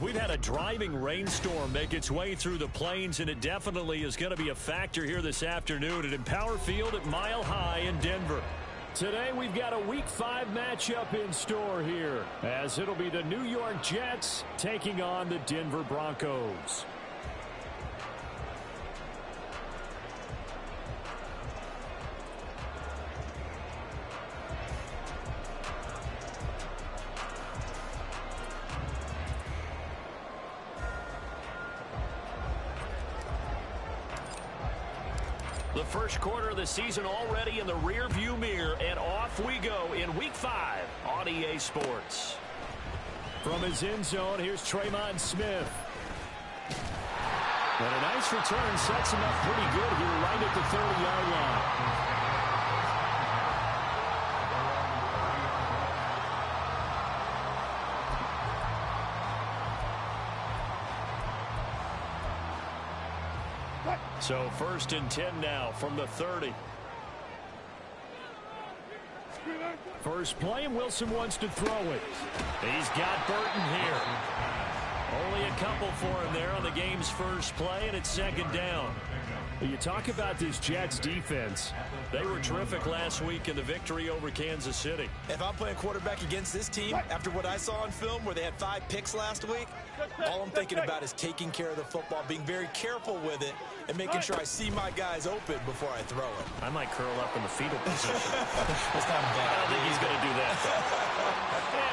We've had a driving rainstorm make its way through the plains, and it definitely is going to be a factor here this afternoon at Empower Field at Mile High in Denver. Today we've got a Week 5 matchup in store here, as it'll be the New York Jets taking on the Denver Broncos. The first quarter of the season already in the rear-view mirror, and off we go in Week 5 on EA Sports. From his end zone, here's Tremont Smith. And a nice return sets him up pretty good here right at the 30-yard line. So 1st and 10 now from the 30. First play, and Wilson wants to throw it. He's got Burton here. Only a couple for him there on the game's first play, and it's 2nd down. You talk about this Jets defense. They were terrific last week in the victory over Kansas City. If I'm playing quarterback against this team, after what I saw on film where they had 5 picks last week, all I'm thinking about is taking care of the football, being very careful with it, and making sure I see my guys open before I throw it. I might curl up in the fetal position. That's not bad. I don't think he's going to do that, though.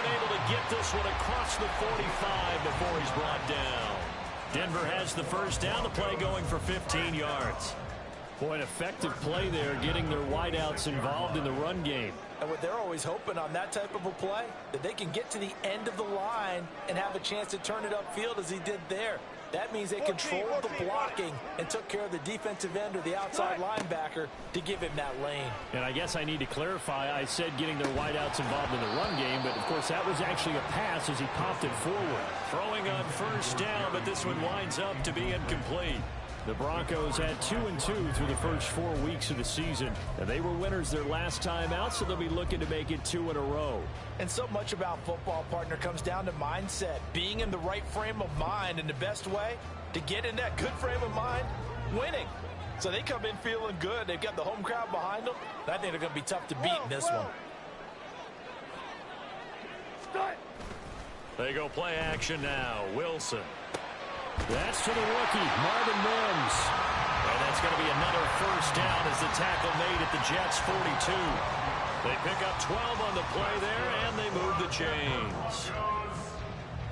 And able to get this one across the 45 before he's brought down. Denver has the first down, the play going for 15 yards. Boy, an effective play there, getting their wideouts involved in the run game. And what they're always hoping on that type of a play, that they can get to the end of the line and have a chance to turn it upfield as he did there. That means they controlled the blocking and took care of the defensive end or the outside linebacker to give him that lane. And I guess I need to clarify, I said getting their wideouts involved in the run game, but of course that was actually a pass as he popped it forward. Throwing on first down, but this one winds up to be incomplete. The Broncos had 2-2 through the first 4 weeks of the season, and they were winners their last time out, so they'll be looking to make it 2 in a row. And so much about football, partner, comes down to mindset, being in the right frame of mind, and the best way to get in that good frame of mind, winning. So they come in feeling good. They've got the home crowd behind them. I think they're going to be tough to beat in this one. They go play action now. Wilson. That's to the rookie, Marvin Mims. And that's going to be another first down as the tackle made at the Jets' 42. They pick up 12 on the play there, and they move the chains.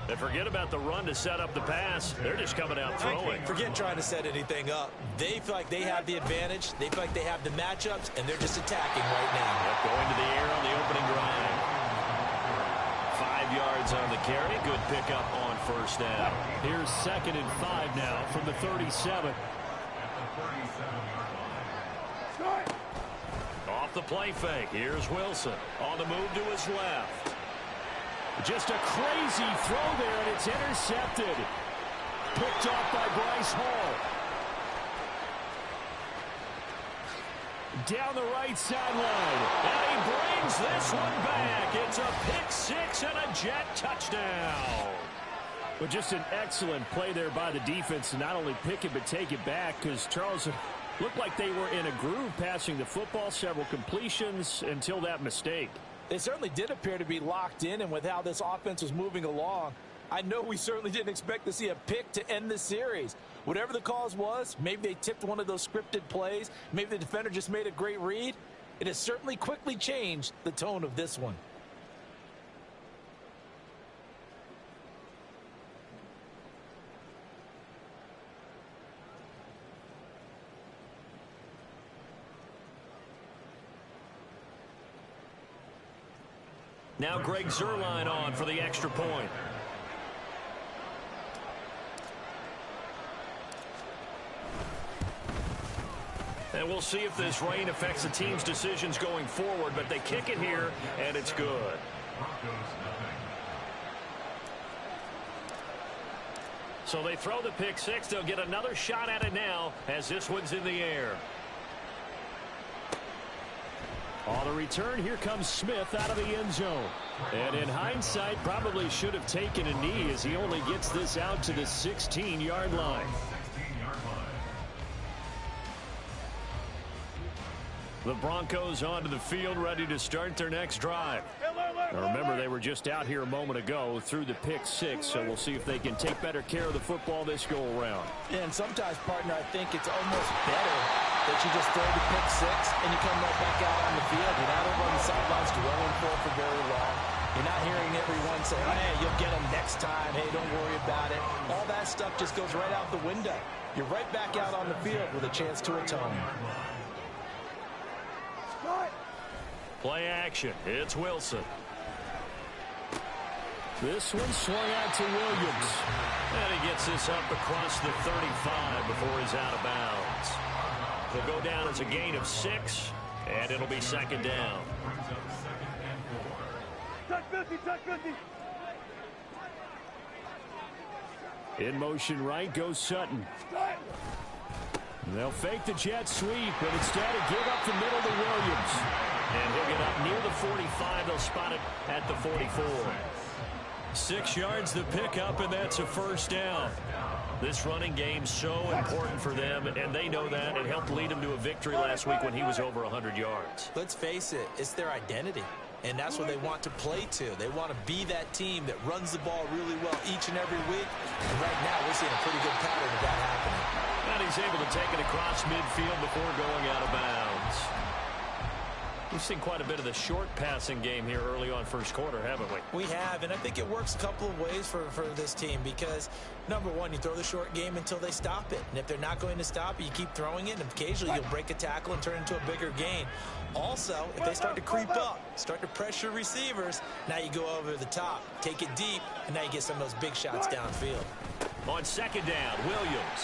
They forget about the run to set up the pass. They're just coming out throwing. Forget trying to set anything up. They feel like they have the advantage. They feel like they have the matchups, and they're just attacking right now. Yep, going to the air on the opening drive. 5 yards on the carry. Good pickup on first down. Here's 2nd and 5 now from the 37. Off the play fake. Here's Wilson on the move to his left. Just a crazy throw there, and it's intercepted. Picked off by Bryce Hall. Down the right sideline. And he brings this one back. It's a pick six and a Jet touchdown. But just an excellent play there by the defense to not only pick it but take it back, because Charles looked like they were in a groove passing the football, several completions until that mistake. They certainly did appear to be locked in, and with how this offense was moving along, I know we certainly didn't expect to see a pick to end the series. Whatever the cause was, maybe they tipped one of those scripted plays, maybe the defender just made a great read. It has certainly quickly changed the tone of this one. Now Greg Zuerlein on for the extra point. And we'll see if this rain affects the team's decisions going forward, but they kick it here, and it's good. So they throw the pick six. They'll get another shot at it now as this one's in the air. On the return, here comes Smith out of the end zone. And in hindsight, probably should have taken a knee as he only gets this out to the 16-yard line. The Broncos onto the field, ready to start their next drive. Now remember, they were just out here a moment ago through the pick six, so we'll see if they can take better care of the football this go-around. And sometimes, partner, I think it's almost better that you just throw the pick six and you come right back out on the field. You're not over on the sidelines dwelling for very long. You're not hearing everyone say, hey, you'll get them next time. Hey, don't worry about it. All that stuff just goes right out the window. You're right back out on the field with a chance to atone. Play action. It's Wilson. This one swung out to Williams. And he gets this up across the 35 before he's out of bounds. He'll go down as a gain of 6, and it'll be second down. In motion right goes Sutton. They'll fake the jet sweep, but instead of give up the middle to Williams. And he'll get up near the 45. They'll spot it at the 44. 6 yards the pickup, and that's a first down. This running game's so important for them, and they know that. It helped lead them to a victory last week when he was over 100 yards. Let's face it, it's their identity. And that's what they want to play to. They want to be that team that runs the ball really well each and every week. And right now, we're seeing a pretty good pattern of that happening. And he's able to take it across midfield before going out of bounds. We've seen quite a bit of the short passing game here early on first quarter, haven't we? We have, and I think it works a couple of ways for this team because, number one, you throw the short game until they stop it. And if they're not going to stop it, you keep throwing it, and occasionally you'll break a tackle and turn it into a bigger gain. Also, if they start to creep up, start to pressure receivers, now you go over the top, take it deep, and now you get some of those big shots downfield. On second down, Williams.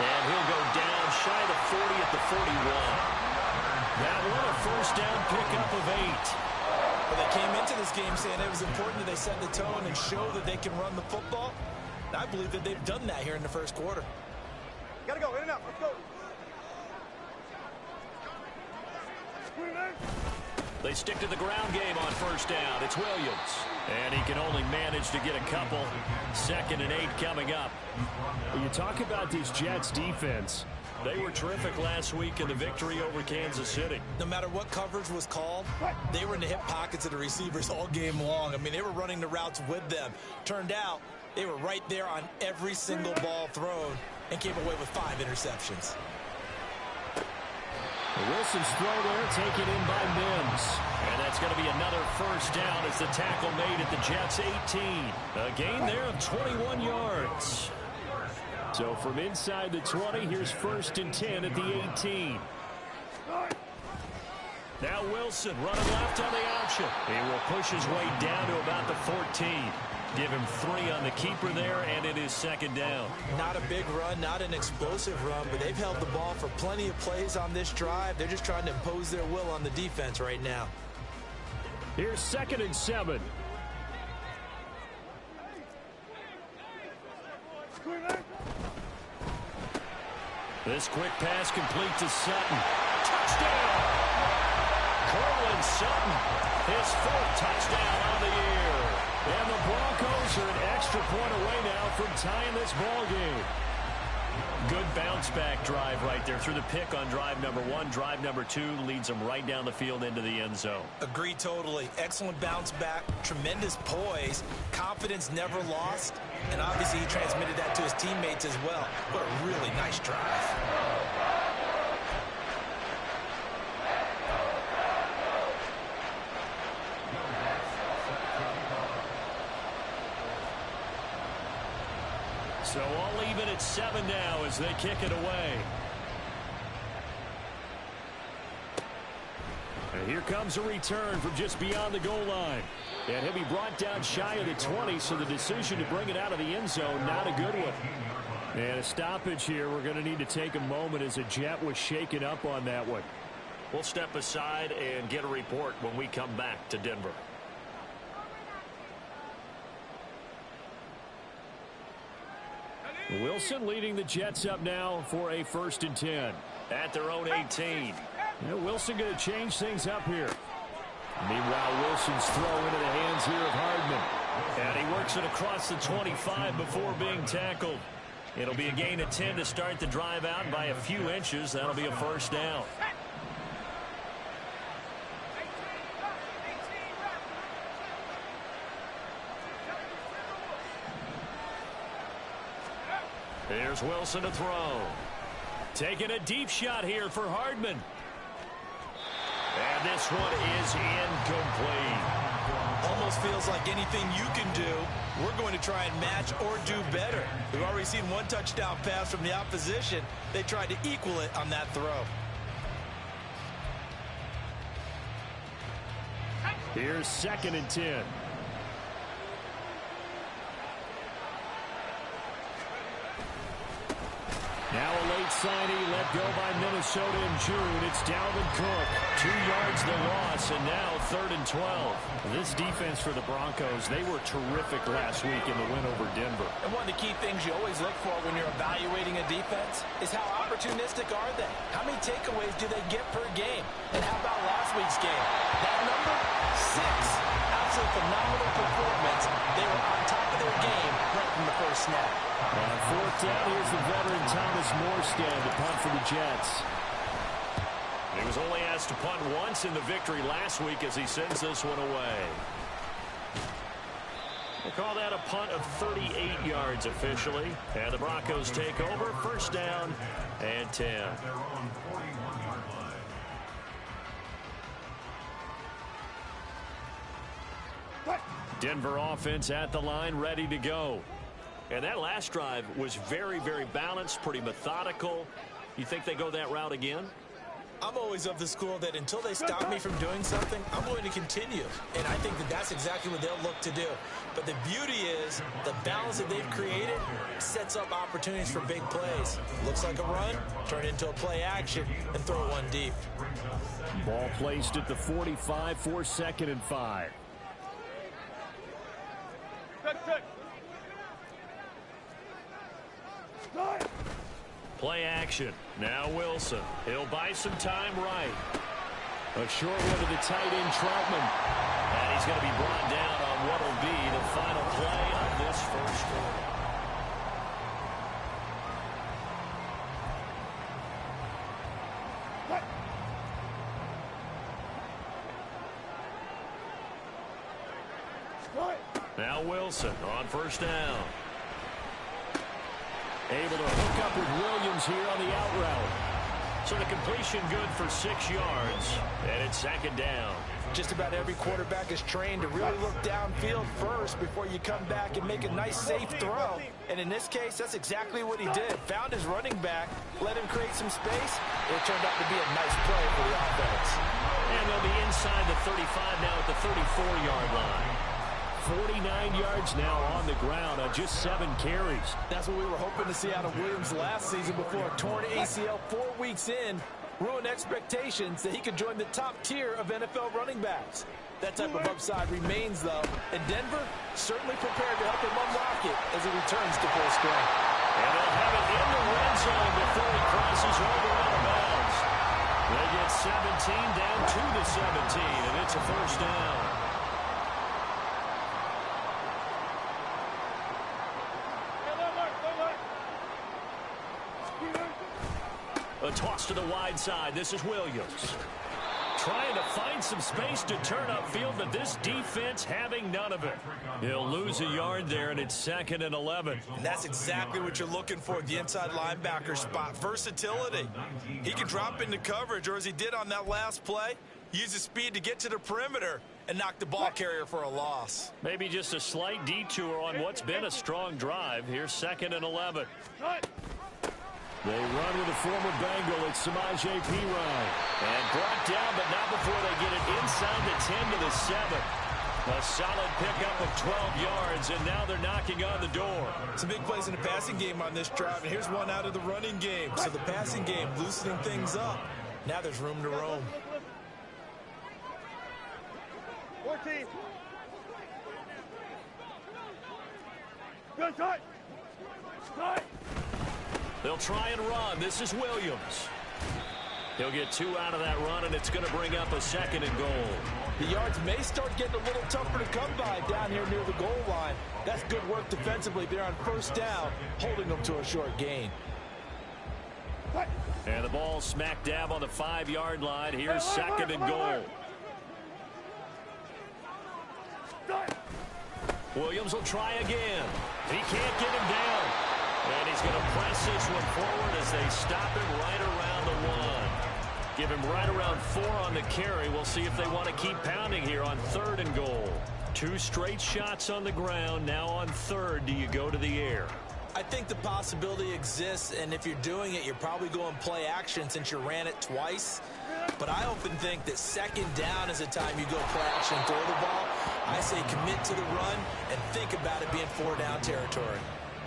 And he'll go down shy of the 40 at the 41. That one a first down pickup of 8. Well, they came into this game saying it was important that they set the tone and show that they can run the football. And I believe that they've done that here in the first quarter. Gotta go, in and out, let's go. They stick to the ground game on first down. It's Williams. And he can only manage to get a couple. 2nd and 8 coming up. You talk about this Jets defense. They were terrific last week in the victory over Kansas City. No matter what coverage was called, they were in the hip pockets of the receivers all game long. I mean, they were running the routes with them. Turned out, they were right there on every single ball thrown and came away with 5 interceptions. Wilson's throw there taken in by Mims. And that's going to be another first down as the tackle made at the Jets' 18. A gain there of 21 yards. So from inside the 20, here's 1st and 10 at the 18. Now Wilson running left on the option. He will push his way down to about the 14. Give him 3 on the keeper there, and it is second down. Not a big run, not an explosive run, but they've held the ball for plenty of plays on this drive. They're just trying to impose their will on the defense right now. Here's 2nd and 7. This quick pass complete to Sutton. Touchdown! Cortland Sutton, his 4th touchdown on the year. And the Broncos are an extra point away now from tying this ball game. Good bounce-back drive right there through the pick on drive number 1. Drive number 2 leads them right down the field into the end zone. Agree totally. Excellent bounce back, tremendous poise, confidence never lost, and obviously he transmitted that to his teammates as well. What a really nice drive. So all even at 7 now as they kick it away. And here comes a return from just beyond the goal line. And he'll be brought down shy of the 20, so the decision to bring it out of the end zone, not a good one. And a stoppage here. We're going to need to take a moment as a Jet was shaken up on that one. We'll step aside and get a report when we come back to Denver. Wilson leading the Jets up now for a 1st and 10 at their own 18. Wilson going to change things up here. Meanwhile, Wilson's throw into the hands here of Hardman. And he works it across the 25 before being tackled. It'll be a gain of 10 to start the drive out, and by a few inches, that'll be a first down. Here's Wilson to throw. Taking a deep shot here for Hardman. And this one is incomplete. Almost feels like anything you can do, we're going to try and match or do better. We've already seen one touchdown pass from the opposition. They tried to equal it on that throw. Here's 2nd and 10. Now a late signee let go by Minnesota in June. It's Dalvin Cook. 2 yards the loss, and now 3rd and 12. This defense for the Broncos, they were terrific last week in the win over Denver. And one of the key things you always look for when you're evaluating a defense is how opportunistic are they? How many takeaways do they get per game? And how about last week's game? That number? 6. Absolutely phenomenal performance. They were on top of their game right from the first snap. On 4th down, here's the veteran Thomas Morstead to punt for the Jets. He was only asked to punt once in the victory last week as he sends this one away. We'll call that a punt of 38 yards officially. And the Broncos take over. 1st down and 10. Denver offense at the line, ready to go. And that last drive was very, very balanced, pretty methodical. You think they go that route again? I'm always of the school that until they stop me from doing something, I'm going to continue. And I think that that's exactly what they'll look to do. But the beauty is the balance that they've created sets up opportunities for big plays. Looks like a run, turn it into a play action, and throw one deep. Ball placed at the 45 for 2nd and 5. Play action. Now Wilson. He'll buy some time right. A short one to the tight end, Troutman. And he's going to be brought down on what will be the final play of this first quarter. Now Wilson on 1st down. Able to hook up with Williams here on the out route. So the completion good for 6 yards. And it's 2nd down. Just about every quarterback is trained to really look downfield first before you come back and make a nice, safe throw. And in this case, that's exactly what he did. Found his running back, let him create some space. It turned out to be a nice play for the offense. And they'll be inside the 35 now at the 34-yard line. 49 yards now on the ground on just 7 carries. That's what we were hoping to see out of Williams last season before a torn ACL 4 weeks in ruined expectations that he could join the top tier of NFL running backs. That type of upside remains, though, and Denver certainly prepared to help him unlock it as he returns to full strength. And they'll have it in the red zone before he crosses over out of bounds. They get 17 down to the 17, and it's a 1st down. A toss to the wide side. This is Williams. Trying to find some space to turn upfield, but this defense having none of it. He'll lose a yard there, and it's 2nd and 11. And that's exactly what you're looking for, the inside linebacker spot. Versatility. He can drop into coverage, or as he did on that last play, use his speed to get to the perimeter and knock the ball carrier for a loss. Maybe just a slight detour on what's been a strong drive. Here's 2nd and 11. They run with a former Bengal. It's Samaje Perine. And brought down, but not before they get it inside the 10 to the 7. A solid pickup of 12 yards, and now they're knocking on the door. Some big plays in the passing game on this drive, and here's one out of the running game. So the passing game loosening things up. Now there's room to roam. 14. Good, tight. Tight. They'll try and run. This is Williams. He'll get 2 out of that run, and it's going to bring up a 2nd and goal. The yards may start getting a little tougher to come by down here near the goal line. That's good work defensively there on 1st down, holding them to a short gain. And the ball smack dab on the 5-yard line. Here's 2nd and goal. Williams will try again. He can't get him down. And he's going to press this one forward as they stop him right around the 1. Give him right around 4 on the carry. We'll see if they want to keep pounding here on 3rd and goal. 2 straight shots on the ground. Now on 3rd, do you go to the air? I think the possibility exists, and if you're doing it, you're probably going play action since you ran it twice. But I often think that 2nd down is the time you go play action and throw the ball. I say commit to the run and think about it being 4-down territory.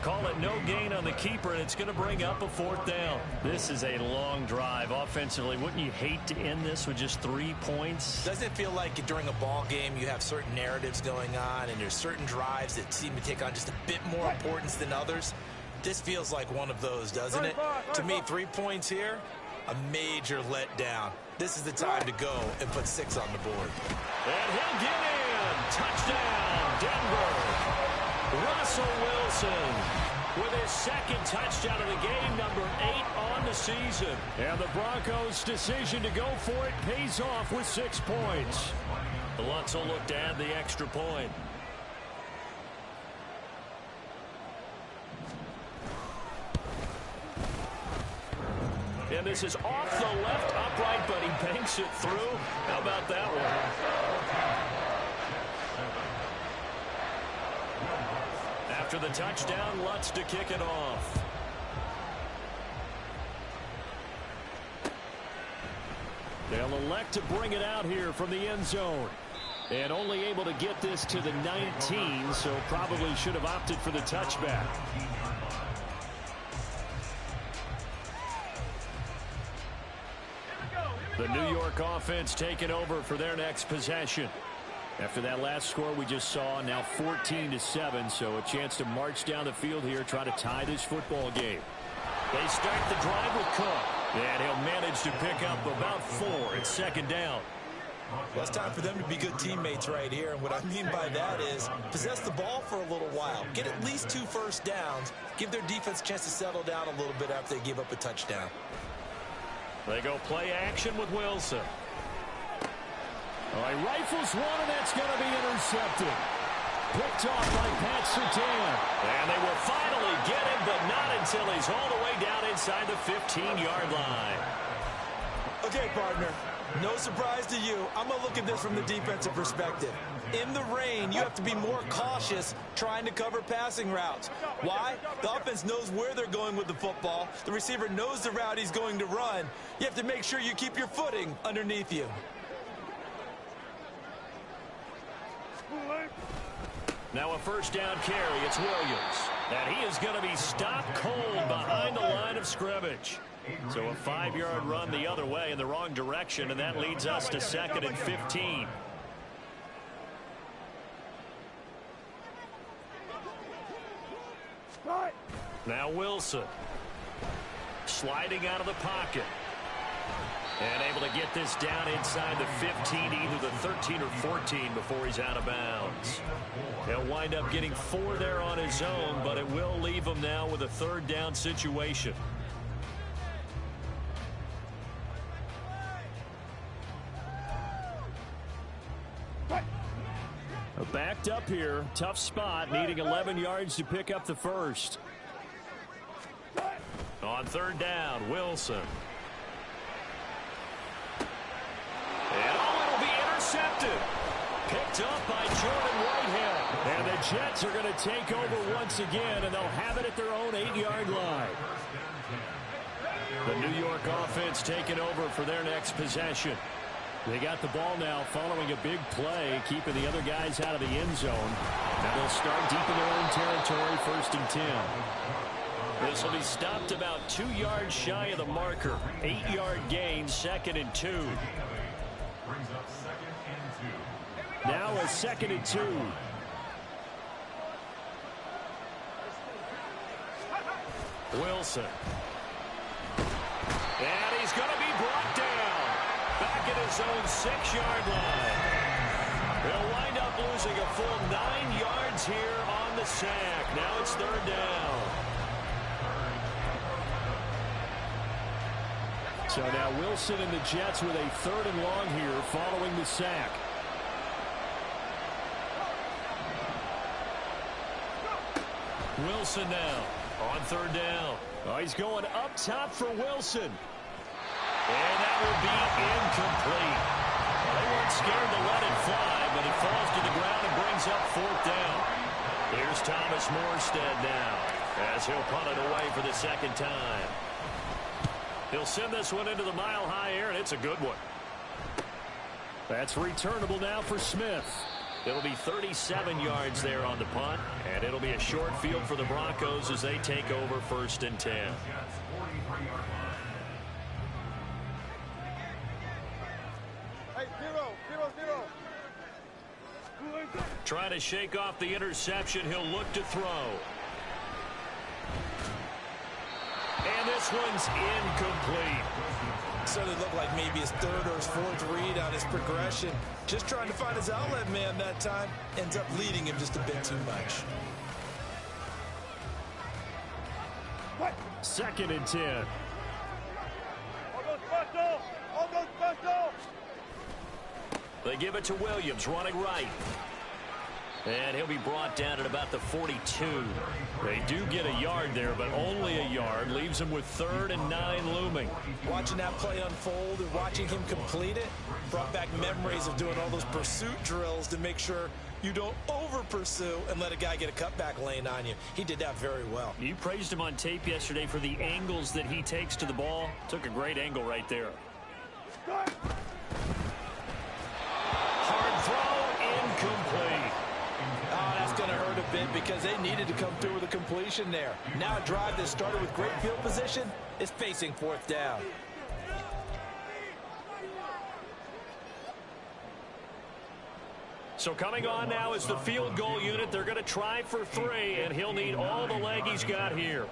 Call it no gain on the keeper, and it's going to bring up a 4th down. This is a long drive offensively. Wouldn't you hate to end this with just 3 points? Doesn't it feel like during a ball game you have certain narratives going on and there's certain drives that seem to take on just a bit more importance than others? This feels like one of those, doesn't it? To me, 3 points here, a major letdown. This is the time to go and put 6 on the board. And he'll get in. Touchdown, Denver. Russell Wilson with his 2nd touchdown of the game, number 8 on the season. And the Broncos' decision to go for it pays off with 6 points. The Lutz will look to add the extra point. And this is off the left upright, but he banks it through. How about that one? After the touchdown, Lutz to kick it off. They'll elect to bring it out here from the end zone. And only able to get this to the 19, so probably should have opted for the touchback. The New York offense taking over for their next possession. After that last score we just saw, now 14-7, so a chance to march down the field here, try to tie this football game. They start the drive with Cook, and he'll manage to pick up about 4. It's 2nd down. Well, it's time for them to be good teammates right here, and what I mean by that is possess the ball for a little while. Get at least 2 first downs. Give their defense a chance to settle down a little bit after they give up a touchdown. They go play action with Wilson. He rifles one, and that's going to be intercepted. Picked off by Pat Surtain. And they will finally get him, but not until he's all the way down inside the 15-yard line. Okay, partner. No surprise to you. I'm going to look at this from the defensive perspective. In the rain, you have to be more cautious trying to cover passing routes. Why? The offense knows where they're going with the football. The receiver knows the route he's going to run. You have to make sure you keep your footing underneath you. Now a 1st down carry. It's Williams. And he is going to be stopped cold behind the line of scrimmage. So a 5-yard run the other way in the wrong direction, and that leads us to 2nd and 15. Now Wilson. Sliding out of the pocket. And able to get this down inside the 15, either the 13 or 14 before he's out of bounds. He'll wind up getting 4 there on his own, but it will leave him now with a 3rd down situation. Backed up here, tough spot, needing 11 yards to pick up the 1st. On 3rd down, Wilson. And it'll be intercepted. Picked up by Jordan Whitehead. And the Jets are going to take over once again, and they'll have it at their own 8-yard line. The New York offense taking over for their next possession. They got the ball now following a big play, keeping the other guys out of the end zone. Now they'll start deep in their own territory, 1st and 10. This will be stopped about 2 yards shy of the marker. 8-yard gain, 2nd and 2. Now a 2nd and 2. Wilson. And he's going to be brought down back at his own 6-yard line. They'll wind up losing a full 9 yards here on the sack. Now it's 3rd down. So now Wilson and the Jets with a 3rd and long here following the sack. Wilson now on 3rd down. Oh, he's going up top for Wilson. And that will be incomplete. Well, they weren't scared to let it fly, but it falls to the ground and brings up 4th down. Here's Thomas Morstead now as he'll punt it away for the 2nd time. He'll send this one into the mile-high air, and it's a good one. That's returnable now for Smith. It'll be 37 yards there on the punt, and it'll be a short field for the Broncos as they take over 1st and 10. Hey, 0-0-0. Trying to shake off the interception. He'll look to throw. And this one's incomplete. So it looked like maybe his 3rd or his 4th read on his progression. Just trying to find his outlet man that time. Ends up leading him just a bit too much. 2nd and 10. They give it to Williams, running right. And he'll be brought down at about the 42. They do get a yard there, but only a yard. Leaves him with 3rd and 9 looming. Watching that play unfold and watching him complete it brought back memories of doing all those pursuit drills to make sure you don't over-pursue and let a guy get a cutback lane on you. He did that very well. You praised him on tape yesterday for the angles that he takes to the ball. Took a great angle right there. Hard throw, incomplete. Oh, that's going to hurt a bit because they needed to come through with a completion there. Now a drive that started with great field position is facing 4th down. So coming on now is the field goal unit. They're going to try for 3, and he'll need all the leg he's got here.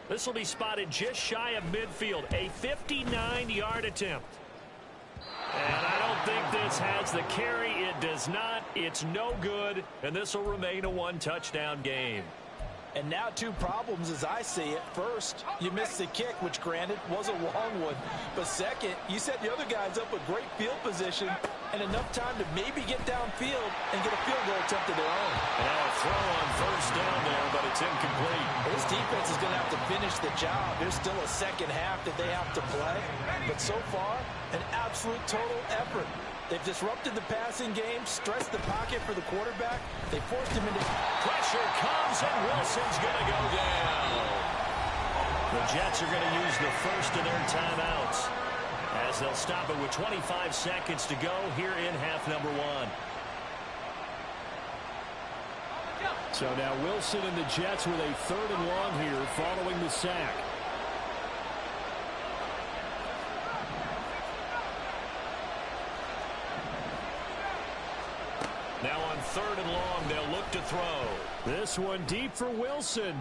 This will be spotted just shy of midfield. A 59-yard attempt. And I don't think this has the carry. It does not. It's no good. And this will remain a 1-touchdown game. And now 2 problems as I see it. First, you missed the kick, which granted was a long one. But second, you set the other guys up with great field position and enough time to maybe get downfield and get a field goal attempt of their own. And now a throw on 1st down there, but it's incomplete. This defense is going to have to finish the job. There's still a 2nd half that they have to play. But so far, an absolute total effort. They've disrupted the passing game, stressed the pocket for the quarterback. They forced him into... Pressure comes, and Wilson's going to go down. The Jets are going to use the first of their timeouts as they'll stop it with 25 seconds to go here in half number 1. So now Wilson and the Jets with a 3rd and long here following the sack. Now on 3rd and long, they'll look to throw. This one deep for Wilson.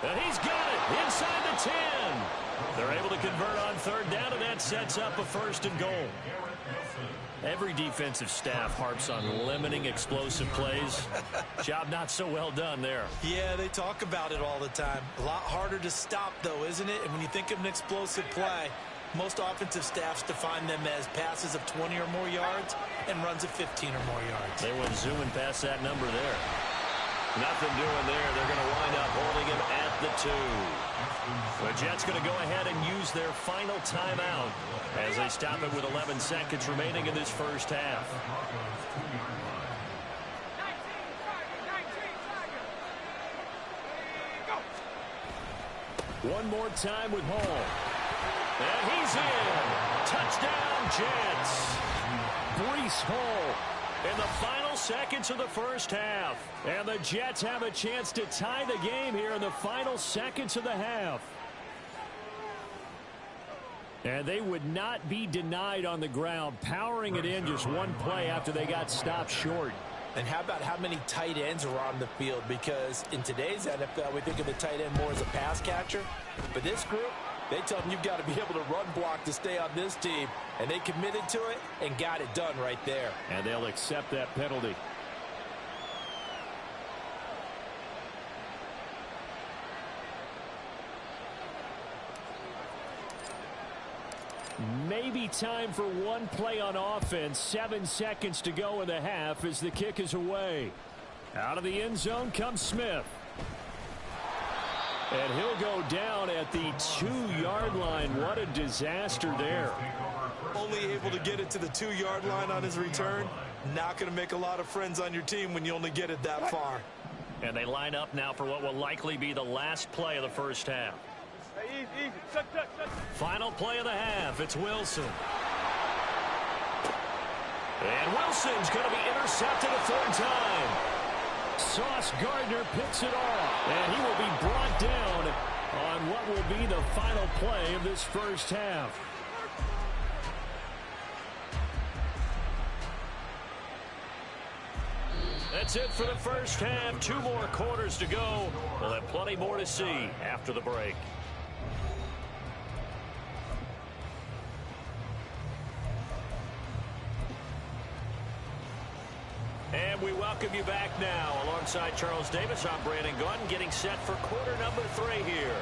And he's got it inside the 10. They're able to convert on 3rd down, and that sets up a 1st and goal. Every defensive staff harps on limiting explosive plays. Job not so well done there. Yeah, they talk about it all the time. A lot harder to stop, though, isn't it? And when you think of an explosive play, most offensive staffs define them as passes of 20 or more yards and runs of 15 or more yards. They went zooming past that number there. Nothing doing there. They're going to wind up holding him at the 2. The Jets going to go ahead and use their final timeout as they stop it with 11 seconds remaining in this 1st half. One more time with Hall. And he's in. Touchdown, Jets. Breece Hall in the final seconds of the 1st half. And the Jets have a chance to tie the game here in the final seconds of the half. And they would not be denied on the ground, powering it in just one play after they got stopped short. And how about how many tight ends are on the field? Because in today's NFL, we think of the tight end more as a pass catcher. But this group, They tell them you've got to be able to run block to stay on this team, and they committed to it and got it done right there. And they'll accept that penalty. Maybe time for one play on offense. 7 seconds to go in the half as the kick is away. Out of the end zone comes Smith. And he'll go down at the 2-yard line. What a disaster there. Only able to get it to the 2-yard line on his return. Not going to make a lot of friends on your team when you only get it that far. And they line up now for what will likely be the last play of the first half. Hey, easy. Shut. Final play of the half. It's Wilson. And Wilson's going to be intercepted a third time. Sauce Gardner picks it off. And he will be brought down on what will be the final play of this first half. That's it for the first half. 2 more quarters to go. We'll have plenty more to see after the break. And we welcome you back now. Alongside Charles Davis, I'm Brandon Gunn, getting set for quarter number 3 here.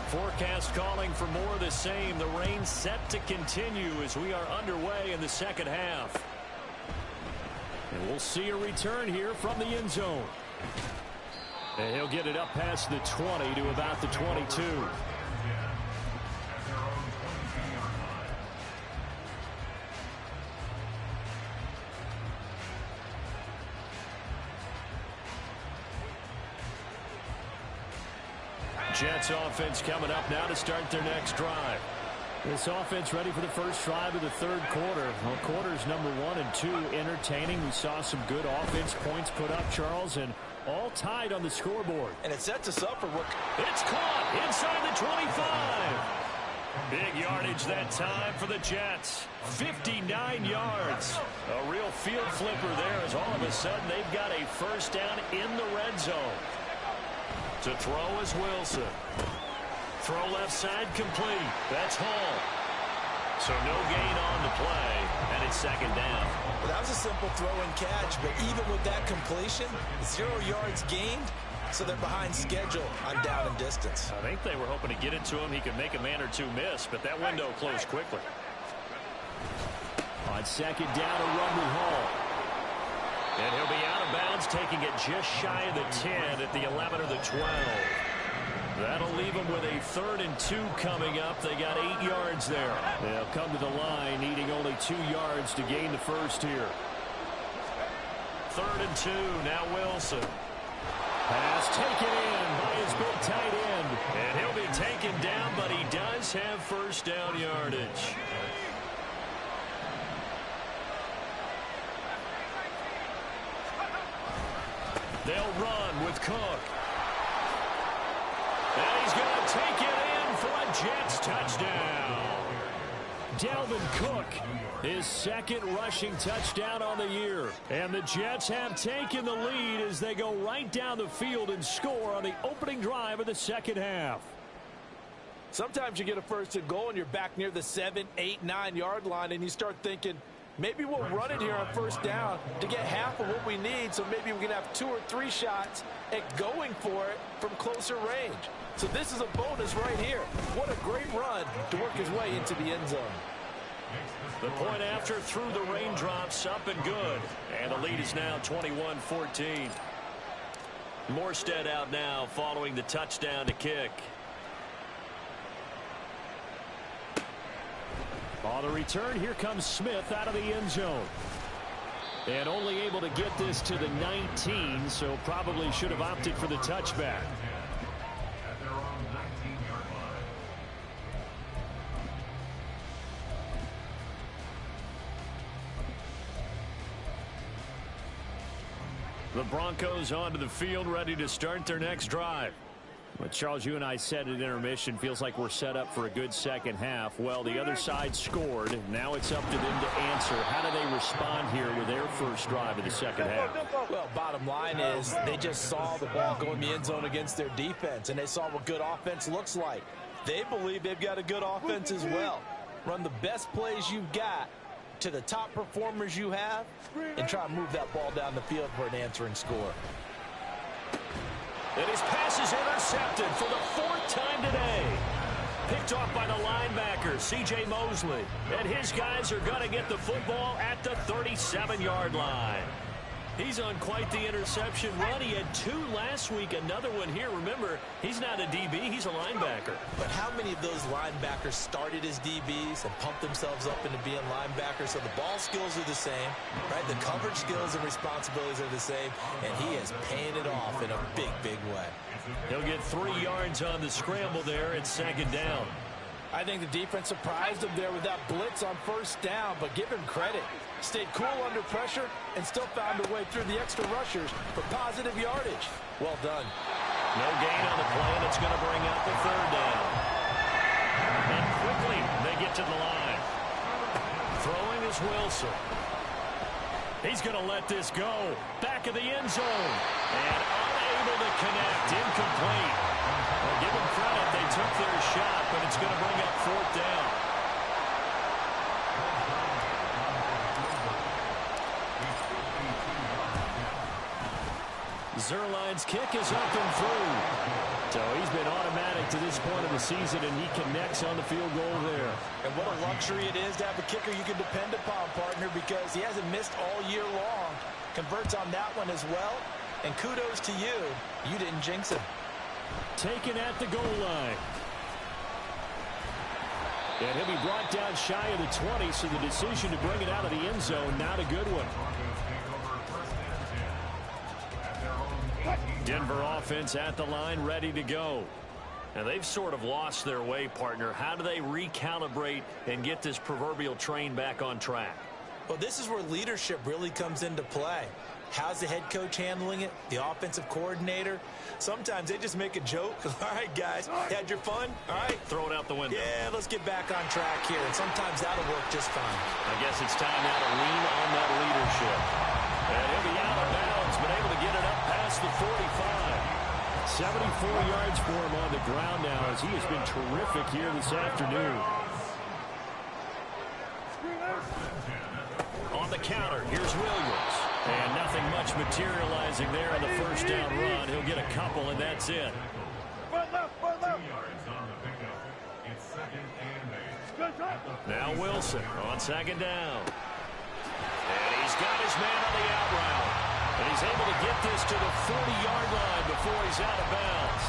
Forecast calling for more of the same. The rain set to continue as we are underway in the second half. And we'll see a return here from the end zone. And he'll get it up past the 20 to about the 22. Jets offense coming up now to start their next drive. This offense ready for the first drive of the third quarter. Well, quarters number 1 and 2 entertaining. We saw some good offense points put up, Charles, and all tied on the scoreboard. And it sets us up for what... It's caught inside the 25. Big yardage that time for the Jets. 59 yards. A real field flipper there as all of a sudden they've got a first down in the red zone. To throw is Wilson. Throw left side complete. That's Hall. So no gain on the play, and it's second down. Well, that was a simple throw and catch, but even with that completion, 0 yards gained, so they're behind schedule on down and distance. I think they were hoping to get it to him. He could make a man or 2 miss, but that window closed quickly. On second down, a run with Hall. And he'll be out of bounds, taking it just shy of the 10 at the 11 or the 12. That'll leave them with a 3rd and 2 coming up. They got 8 yards there. They'll come to the line, needing only 2 yards to gain the first here. 3rd and 2, now Wilson. Pass taken in by his big tight end. And he'll be taken down, but he does have first down yardage. They'll run with Cook. And he's going to take it in for a Jets touchdown. Dalvin Cook, his 2nd rushing touchdown on the year. And the Jets have taken the lead as they go right down the field and score on the opening drive of the second half. Sometimes you get a first and goal and you're back near the 7, 8, 9 yard line and you start thinking, maybe we'll run it here on first down to get half of what we need, so maybe we can have 2 or 3 shots at going for it from closer range. So this is a bonus right here. What a great run to work his way into the end zone. The point after through the raindrops, up and good. And the lead is now 21-14. Morstead out now following the touchdown to kick. On the return, here comes Smith out of the end zone. And only able to get this to the 19, so probably should have opted for the touchback. The Broncos onto the field, ready to start their next drive. Well, Charles, you and I said at intermission, feels like we're set up for a good second half. Well, the other side scored. Now it's up to them to answer. How do they respond here with their first drive of the second half? Well, bottom line is they just saw the ball go in the end zone against their defense, and they saw what good offense looks like. They believe they've got a good offense as well. Run the best plays you've got to the top performers you have, and try to move that ball down the field for an answering score. And his pass is intercepted for the fourth time today. Picked off by the linebacker, C.J. Mosley. And his guys are going to get the football at the 37-yard line. He's on quite the interception run. He had 2 last week, another one here. Remember, he's not a DB, he's a linebacker. But how many of those linebackers started as DBs and pumped themselves up into being linebackers? So the ball skills are the same, right? The coverage skills and responsibilities are the same, and he is paying it off in a big, big way. He'll get 3 yards on the scramble there at second down. I think the defense surprised him there with that blitz on first down, but give him credit. Stayed cool under pressure and still found a way through the extra rushers for positive yardage. Well done. No gain on the play, and it's going to bring up the third down. And quickly, they get to the line. Throwing is Wilson. He's going to let this go. Back of the end zone. And unable to connect. Incomplete. Well, give them credit. They took their shot, but it's going to bring up fourth down. Zerline's kick is up and through. So he's been automatic to this point of the season, and he connects on the field goal there. And what a luxury it is to have a kicker you can depend upon, partner, because he hasn't missed all year long. Converts on that one as well. And kudos to you. You didn't jinx him. Taken at the goal line. And he'll be brought down shy of the 20, so the decision to bring it out of the end zone, not a good one. Denver offense at the line, ready to go. And they've sort of lost their way, partner. How do they recalibrate and get this proverbial train back on track? Well, this is where leadership really comes into play. How's the head coach handling it? The offensive coordinator? Sometimes they just make a joke. All right, guys, had your fun? All right. Throw it out the window. Yeah, let's get back on track here. And sometimes that'll work just fine. I guess it's time now to lean on that leadership. And he'll be out of bounds, but able to get it up past the 45. 74 yards for him on the ground now, as he has been terrific here this afternoon. On the counter, here's Williams. And nothing much materializing there in the first down run. He'll get a couple, and that's it. Now Wilson on second down. And he's got his man on the out route. And he's able to get this to the 40-yard line before he's out of bounds.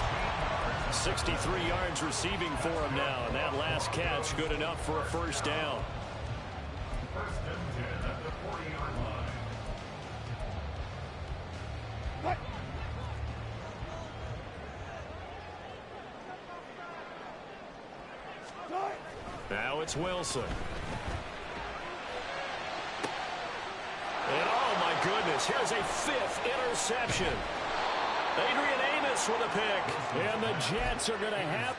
63 yards receiving for him now. And that last catch good enough for a first down. Now it's Wilson. And oh my goodness, here's a 5th interception. Adrian Amos with a pick. And the Jets are going to have...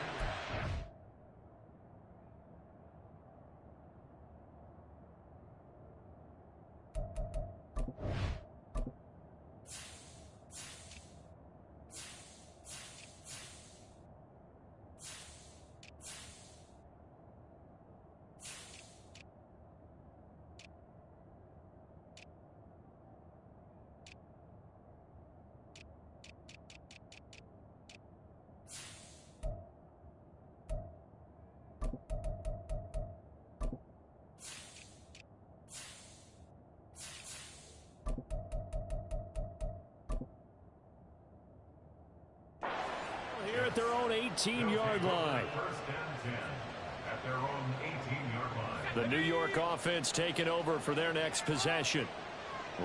here at their own 18-yard line. The New York offense taking over for their next possession.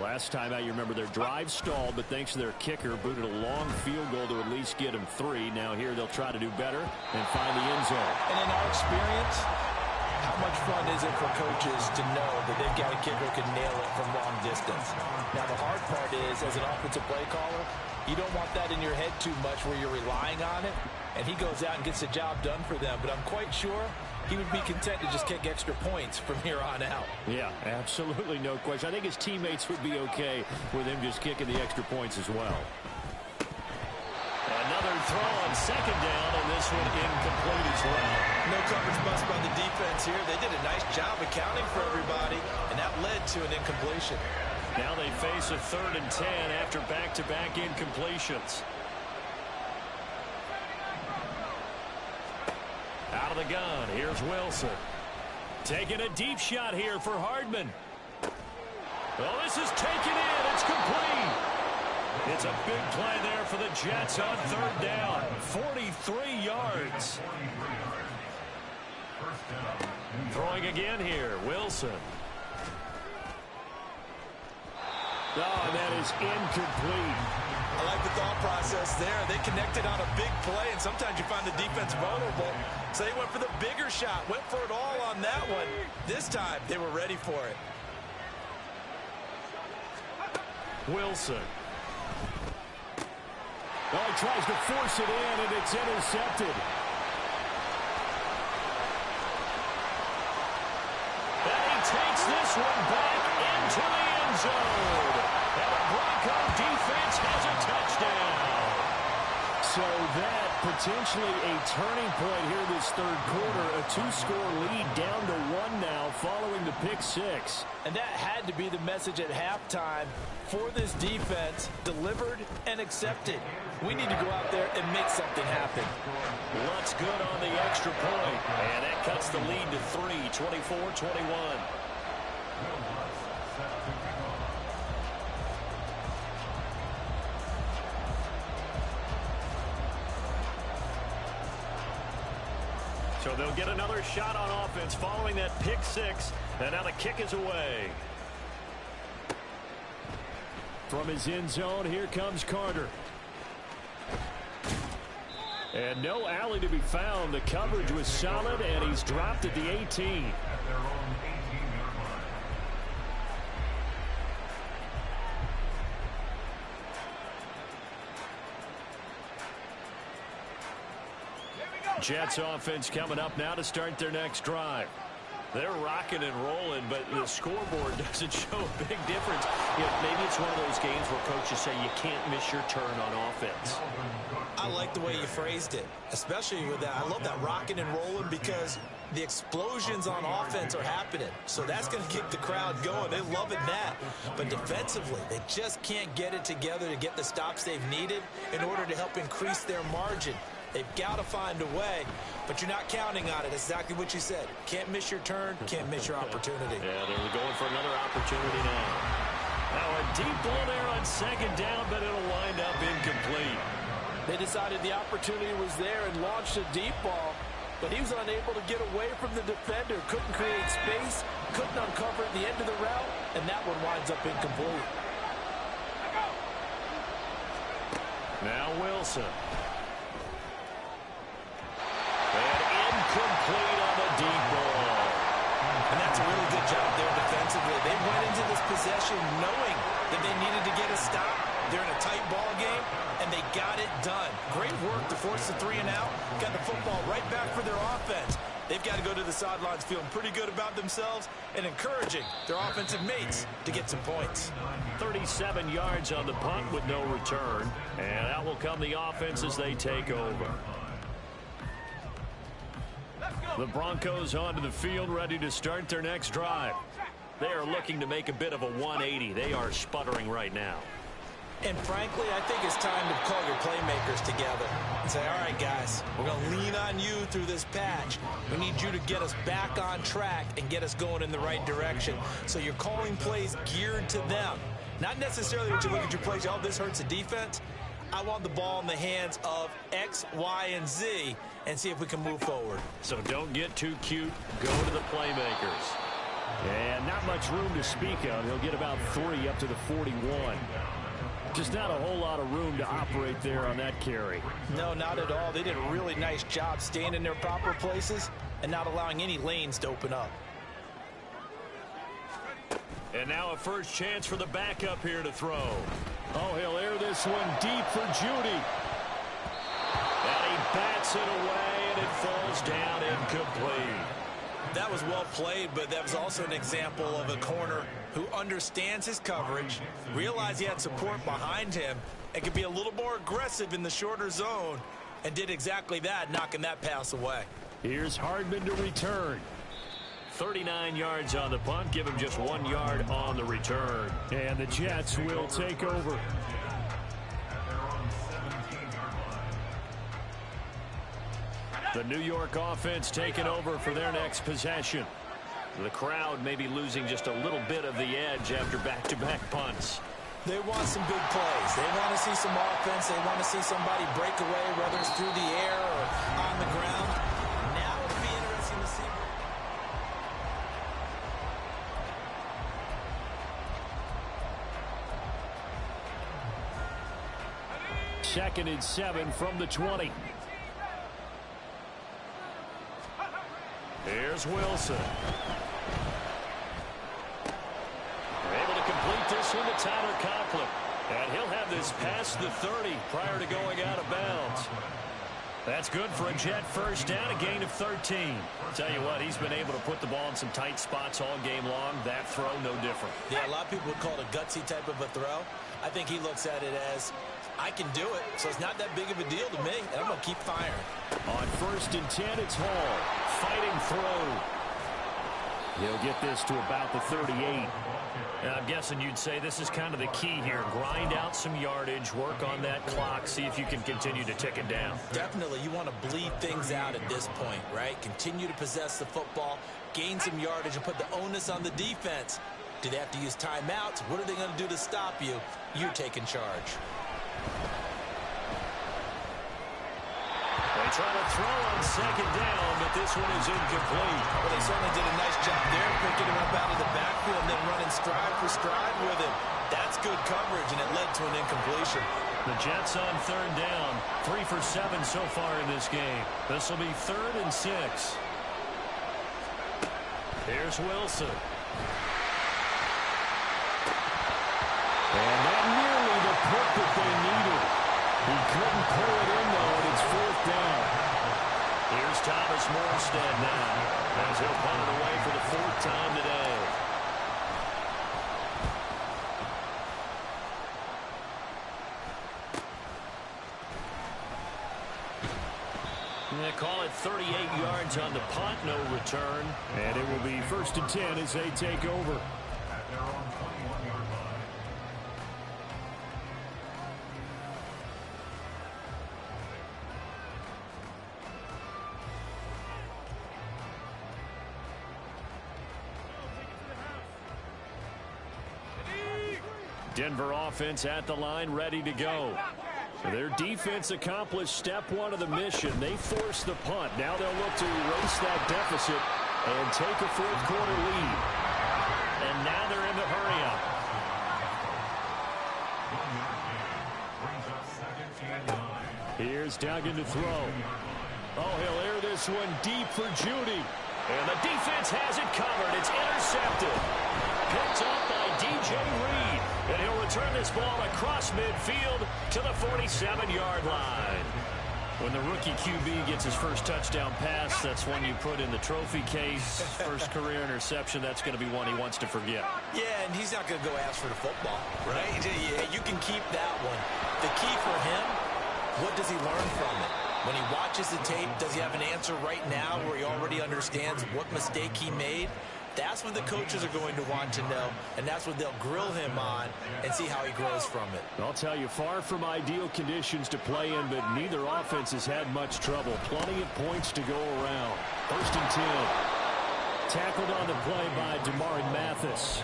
Last time out, you remember their drive stalled, but thanks to their kicker, booted a long field goal to at least get them 3. Now here they'll try to do better and find the end zone. And in our experience, how much fun is it for coaches to know that they've got a kicker who can nail it from long distance? Now the hard part is, as an offensive play caller, You don't want that in your head too much where you're relying on it, and he goes out and gets the job done for them. But I'm quite sure he would be content to just kick extra points from here on out. Yeah, absolutely no question. I think his teammates would be okay with him just kicking the extra points as well. Another throw on second down, and this one incomplete as well. No coverage bust by the defense here. They did a nice job accounting for everybody, and that led to an incompletion. Now they face a 3rd and 10 after back-to-back incompletions. Out of the gun, here's Wilson. Taking a deep shot here for Hardman. Well, this is taken in. It's complete. It's a big play there for the Jets on 3rd down. 43 yards. Throwing again here, Wilson. Oh, and that is incomplete. I like the thought process there. They connected on a big play, and sometimes you find the defense vulnerable. So they went for the bigger shot, went for it all on that one. This time, they were ready for it. Wilson. Oh, he tries to force it in, and it's intercepted. And he takes this one back into the end zone. And the Bronco defense has a touchdown. So that potentially a turning point here this 3rd quarter. A 2-score lead down to 1 now following the pick 6. And that had to be the message at halftime for this defense. Delivered and accepted. We need to go out there and make something happen. Looks good on the extra point. And that cuts the lead to 3, 24-21. So they'll get another shot on offense following that pick 6. And now the kick is away. From his end zone, here comes Carter. And no alley to be found. The coverage was solid, and he's dropped at the 18. Jets offense coming up now to start their next drive. They're rocking and rolling, but the scoreboard doesn't show a big difference. You know, maybe it's one of those games where coaches say you can't miss your turn on offense. I like the way you phrased it, especially with that. I love that rocking and rolling because the explosions on offense are happening. So that's going to keep the crowd going. They're loving that. But defensively, they just can't get it together to get the stops they've needed in order to help increase their margin. They've got to find a way, but you're not counting on it. That's exactly what you said. Can't miss your turn, can't miss your opportunity. Yeah, they're going for another opportunity now. Now a deep ball there on second down, but it'll wind up incomplete. They decided the opportunity was there and launched a deep ball, but he was unable to get away from the defender. Couldn't create space, couldn't uncover at the end of the route, and that one winds up incomplete. Now Wilson. And incomplete on the deep ball. And that's a really good job there defensively. They went into this possession knowing that they needed to get a stop. They're in a tight ball game, and they got it done. Great work to force the 3 and out. Got the football right back for their offense. They've got to go to the sidelines feeling pretty good about themselves and encouraging their offensive mates to get some points. 37 yards on the punt with no return. And out will come the offense as they take over. The Broncos onto the field, ready to start their next drive. They are looking to make a bit of a 180. They are sputtering right now. And frankly, I think it's time to call your playmakers together and say, all right, guys, we're going to lean on you through this patch. We need you to get us back on track and get us going in the right direction. So you're calling plays geared to them. Not necessarily when you look at your plays, oh, this hurts the defense. I want the ball in the hands of X, Y, and Z and see if we can move forward. So don't get too cute. Go to the playmakers. And not much room to speak of. He'll get about 3 up to the 41. Just not a whole lot of room to operate there on that carry. No, not at all. They did a really nice job staying in their proper places and not allowing any lanes to open up. And now a first chance for the backup here to throw. Oh, he'll air this one deep for Judy. And he bats it away, and it falls down incomplete. That was well played, but that was also an example of a corner who understands his coverage, realized he had support behind him, and could be a little more aggressive in the shorter zone, and did exactly that, knocking that pass away. Here's Hardman to return. 39 yards on the punt, give him just 1 yard on the return. And the Jets will take over. The New York offense taking over for their next possession. The crowd may be losing just a little bit of the edge after back-to-back punts. They want some big plays. They want to see some offense. They want to see somebody break away, whether it's through the air or on the ground. Now it'll be interesting to see. Second and 7 from the 20. Here's Wilson. They're able to complete this one to Tyler Conklin. And he'll have this past the 30 prior to going out of bounds. That's good for a Jet first down, a gain of 13. Tell you what, he's been able to put the ball in some tight spots all game long. That throw, no different. Yeah, a lot of people would call it a gutsy type of a throw. I think he looks at it as, I can do it, so it's not that big of a deal to me, and I'm going to keep firing. On first and 10, it's Hall. Fighting through. He'll get this to about the 38. And I'm guessing you'd say this is kind of the key here. Grind out some yardage, work on that clock, see if you can continue to tick it down. Definitely, you want to bleed things out at this point, right? Continue to possess the football, gain some yardage, and put the onus on the defense. Do they have to use timeouts? What are they going to do to stop you? You're taking charge. They try to throw on second down, but this one is incomplete. Well, they certainly did a nice job there, picking him up out of the backfield and then running stride for stride with him. That's good coverage, and it led to an incompletion. The Jets on third down, 3 for 7 so far in this game. This will be 3rd and 6. Here's Wilson. And that nearly the pick that they needed. He couldn't pull it in, though, and it's 4th down. Here's Thomas Morstead now, as he'll punt it away for the 4th time today. They call it 38 yards on the punt, no return. And it will be 1st and 10 as they take over. Denver offense at the line, ready to go. Their defense accomplished step 1 of the mission. They forced the punt. Now they'll look to erase that deficit and take a 4th quarter lead. And now they're in the hurry-up. Here's Duggan to throw. Oh, he'll air this one deep for Judy. And the defense has it covered. It's intercepted. Picked up by DJ Reed. And he'll return this ball across midfield to the 47-yard line. When the rookie QB gets his first touchdown pass, that's one you put in the trophy case. First career interception, that's going to be one he wants to forget. Yeah, and he's not going to go ask for the football, right? Yeah, you can keep that one. The key for him, what does he learn from it? When he watches the tape, does he have an answer right now where he already understands what mistake he made? That's what the coaches are going to want to know, and that's what they'll grill him on and see how he grows from it. I'll tell you, far from ideal conditions to play in, but neither offense has had much trouble. Plenty of points to go around. 1st and 10. Tackled on the play by Damari Mathis.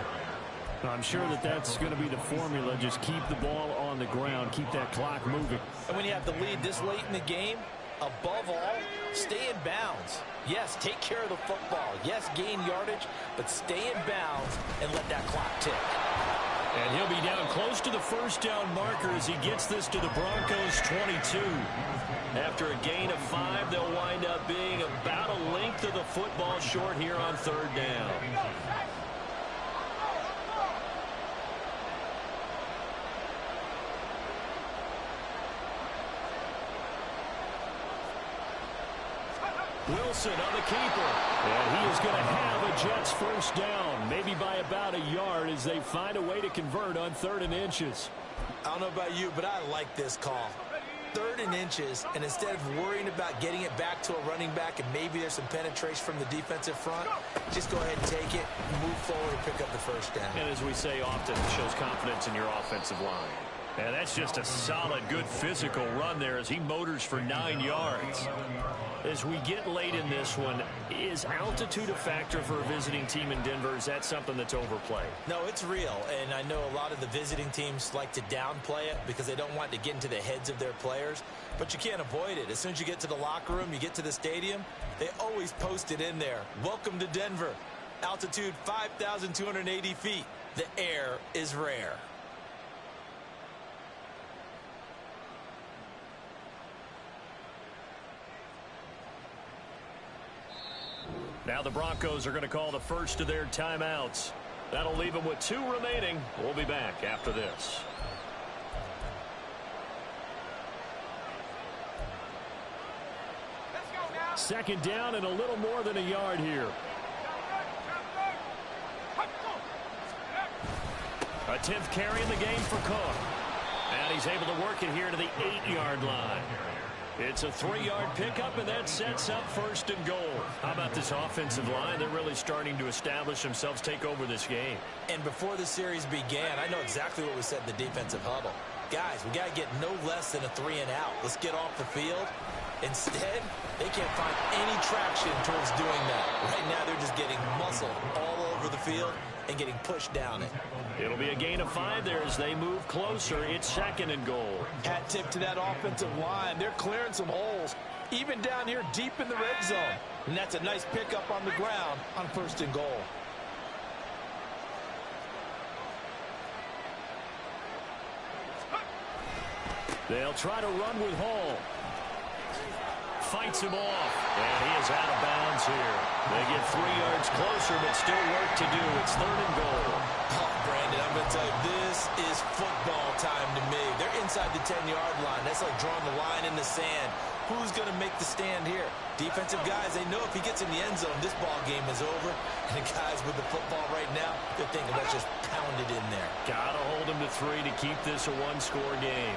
I'm sure that's going to be the formula. Just keep the ball on the ground. Keep that clock moving. And when you have the lead this late in the game, above all, stay in bounds. Yes, take care of the football. Yes, gain yardage, but stay in bounds and let that clock tick. And he'll be down close to the 1st down marker as he gets this to the Broncos 22. After a gain of 5, they'll wind up being about a length of the football short here on 3rd down. Wilson on the keeper. And he is going to have a Jets first down, maybe by about a yard as they find a way to convert on 3rd and inches. I don't know about you, but I like this call. 3rd and inches, and instead of worrying about getting it back to a running back and maybe there's some penetration from the defensive front, just go ahead and take it, move forward, and pick up the first down. And as we say often, it shows confidence in your offensive line. And that's just a solid, good physical run there as he motors for 9 yards. As we get late in this one, is altitude a factor for a visiting team in Denver? Is that something that's overplayed? No, it's real, and I know a lot of the visiting teams like to downplay it because they don't want to get into the heads of their players, but you can't avoid it. As soon as you get to the locker room, you get to the stadium, they always post it in there. Welcome to Denver. Altitude 5,280 feet. The air is rare. Now the Broncos are going to call the first of their timeouts. That'll leave them with 2 remaining. We'll be back after this. Second down and a little more than a yard here. A 10th carry in the game for Cook. And he's able to work it here to the 8-yard line. It's a 3-yard pickup, and that sets up 1st and goal. How about this offensive line? They're really starting to establish themselves, take over this game. And before the series began, I know exactly what we said in the defensive huddle. Guys, we got to get no less than a 3-and-out. Let's get off the field. Instead, they can't find any traction towards doing that. Right now, they're just getting muscled all over the field and getting pushed down it. It'll be a gain of 5 there as they move closer. It's 2nd and goal. Hat tip to that offensive line. They're clearing some holes, even down here deep in the red zone. And that's a nice pickup on the ground on 1st and goal. They'll try to run with Hall. Fights him off, and he is out of bounds here. They get 3 yards closer, but still work to do. It's 3rd and goal. Oh, Brandon, I'm going to tell you, this is football time to me. They're inside the 10-yard line. That's like drawing the line in the sand. Who's going to make the stand here? Defensive guys, they know if he gets in the end zone, this ball game is over. And the guys with the football right now, they're thinking, let's just pound it in there. Got to hold him to 3 to keep this a 1-score game.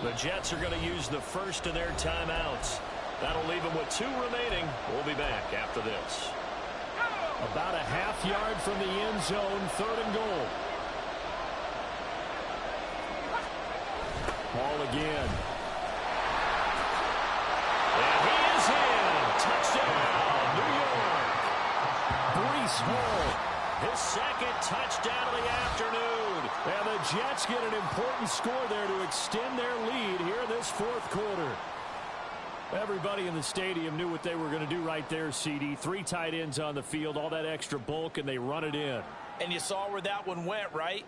The Jets are going to use the first of their timeouts. That'll leave them with 2 remaining. We'll be back after this. About a half-yard from the end zone, 3rd and goal. Ball again. And he is in. Touchdown, New York. Breece Hall. His 2nd touchdown of the afternoon. And the Jets get an important score there to extend their lead here in this 4th quarter. Everybody in the stadium knew what they were going to do right there, CD. 3 tight ends on the field, all that extra bulk, and they run it in. And you saw where that one went, right?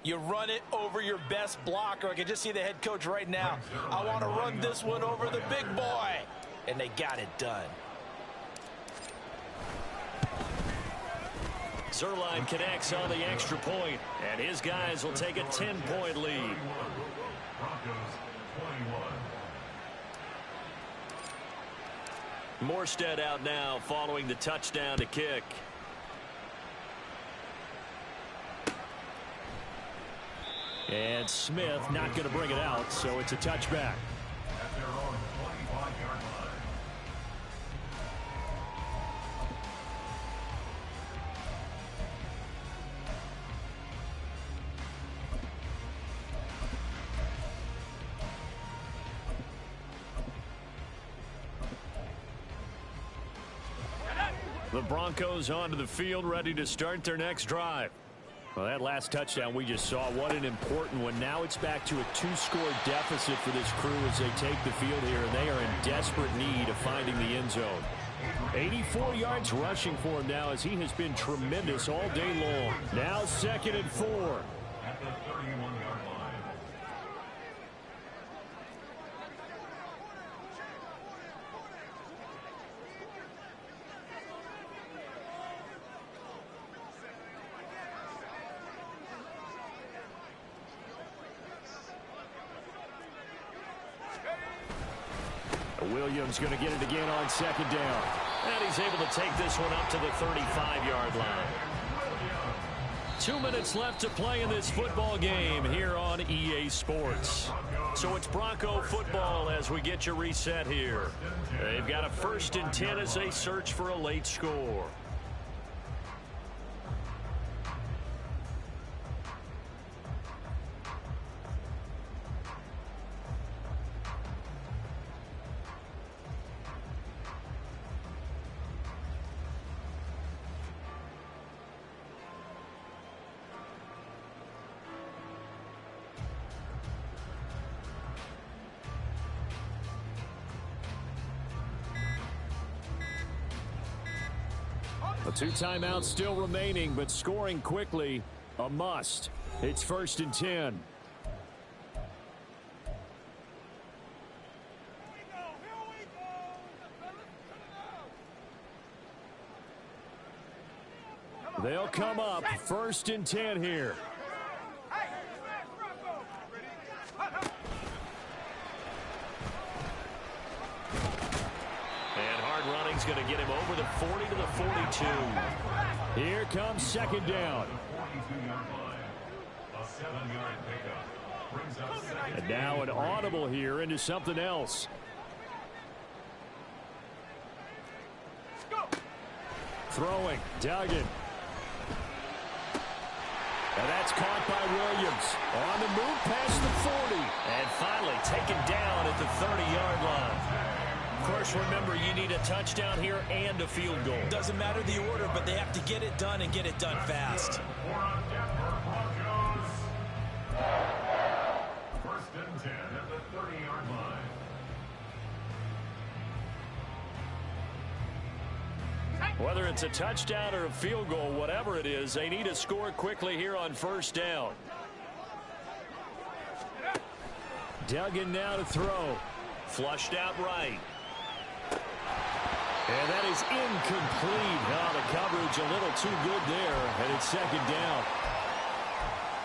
You run it over your best blocker. I can just see the head coach right now. I want to run this one over the big boy. And they got it done. Zerline connects on the extra point, and his guys will take a 10-point lead. Morstead out now following the touchdown to kick. And Smith not going to bring it out, so it's a touchback. The Broncos onto the field, ready to start their next drive. Well, that last touchdown we just saw, what an important one. Now it's back to a 2-score deficit for this crew as they take the field here, and they are in desperate need of finding the end zone. 84 yards rushing for him now as he has been tremendous all day long. Now 2nd and 4. Williams going to get it again on second down. And he's able to take this one up to the 35-yard line. 2 minutes left to play in this football game here on EA Sports. So it's Bronco football as we get you reset here. They've got a 1st and 10 as they search for a late score. The 2 timeouts still remaining, but scoring quickly, a must. It's 1st and 10. They'll come up 1st and 10 here. Running's going to get him over the 40 to the 42. Here comes second down. And now an audible here into something else. Throwing, Duggan. And that's caught by Williams. On the move past the 40. And finally taken down at the 30-yard line. Of course, remember, you need a touchdown here and a field goal. Doesn't matter the order, but they have to get it done and get it done fast. 1st and 10 at the 30-yard line. Whether it's a touchdown or a field goal, whatever it is, they need to score quickly here on 1st down. Duggan now to throw. Flushed out right. And that is incomplete. Now the coverage a little too good there, and it's second down.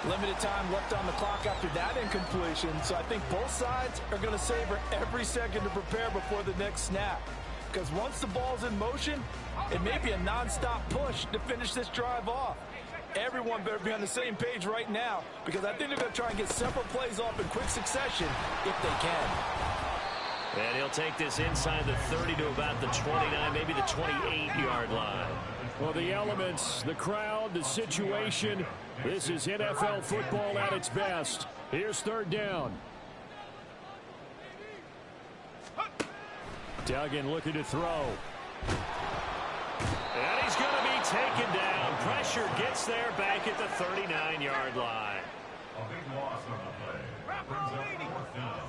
Limited time left on the clock after that incompletion, so I think both sides are going to savor every second to prepare before the next snap. Because once the ball's in motion, it may be a nonstop push to finish this drive off. Everyone better be on the same page right now, because I think they're going to try and get several plays off in quick succession if they can. And he'll take this inside the 30 to about the 29, maybe the 28-yard line. Well, the elements, the crowd, the situation, this is NFL football at its best. Here's 3rd down. Duggan looking to throw. And he's going to be taken down. Pressure gets there back at the 39-yard line. A big loss on the play. Brings up 4th down.